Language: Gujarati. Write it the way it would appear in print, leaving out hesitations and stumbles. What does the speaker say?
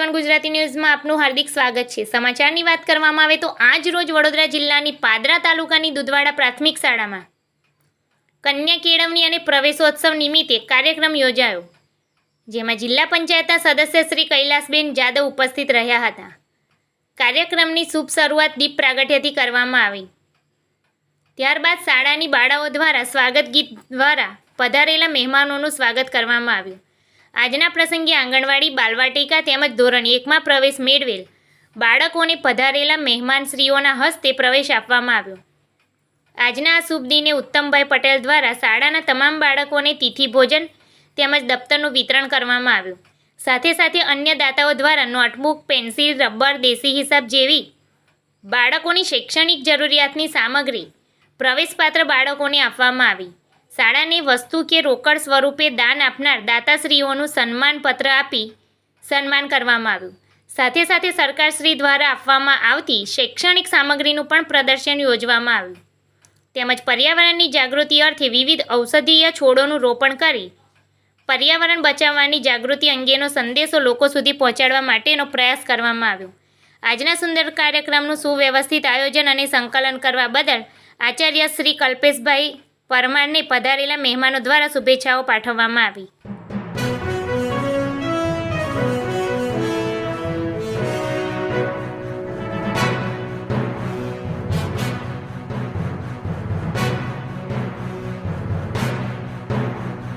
7 ગુજરાતી ન્યૂઝમાં આપનું હાર્દિક સ્વાગત છે। સમાચારની વાત કરવામાં આવે તો આજ રોજ વડોદરા જિલ્લાની પાદરા તાલુકાની દુધવાડા પ્રાથમિક શાળામાં કન્યા કેળવણી અને પ્રવેશોત્સવ નિમિત્તે કાર્યક્રમ યોજાયો, જેમાં જિલ્લા પંચાયતના સદસ્ય શ્રી કૈલાસબેન જાદવ ઉપસ્થિત રહ્યા હતા। કાર્યક્રમની શુભ શરૂઆત દીપ પ્રાગટ્યથી કરવામાં આવી। ત્યારબાદ શાળાની બાળાઓ દ્વારા સ્વાગત ગીત દ્વારા પધારેલા મહેમાનોનું સ્વાગત કરવામાં આવ્યું। આજના પ્રસંગે આંગણવાડી, બાલવાટિકા તેમજ ધોરણ 1માં પ્રવેશ મેળવેલ બાળકોને પધારેલા મહેમાનશ્રીઓના હસ્તે પ્રવેશ આપવામાં આવ્યો। આજના આ શુભ દિને ઉત્તમભાઈ પટેલ દ્વારા શાળાના તમામ બાળકોને તિથિ ભોજન તેમજ દફતરનું વિતરણ કરવામાં આવ્યું। સાથે સાથે અન્ય દાતાઓ દ્વારા નોટબુક, પેન્સિલ, રબર, દેશી હિસાબ જેવી બાળકોની શૈક્ષણિક જરૂરિયાતની સામગ્રી પ્રવેશપાત્ર બાળકોને આપવામાં આવી। શાળાને વસ્તુ કે રોકડ સ્વરૂપે દાન આપનાર દાતાશ્રીઓનું સન્માનપત્ર આપી સન્માન કરવામાં આવ્યું। સાથે સાથે સરકારશ્રી દ્વારા આપવામાં આવતી શૈક્ષણિક સામગ્રીનું પણ પ્રદર્શન યોજવામાં આવ્યું। તેમજ પર્યાવરણની જાગૃતિ અર્થે વિવિધ ઔષધીય છોડોનું રોપણ કરી પર્યાવરણ બચાવવાની જાગૃતિ અંગેનો સંદેશો લોકો સુધી પહોંચાડવા માટેનો પ્રયાસ કરવામાં આવ્યો। આજના સુંદર કાર્યક્રમનું સુવ્યવસ્થિત આયોજન અને સંકલન કરવા બદલ આચાર્ય શ્રી કલ્પેશભાઈ પરમારને પધારેલા મહેમાનો દ્વારા શુભેચ્છાઓ પાઠવવામાં આવી।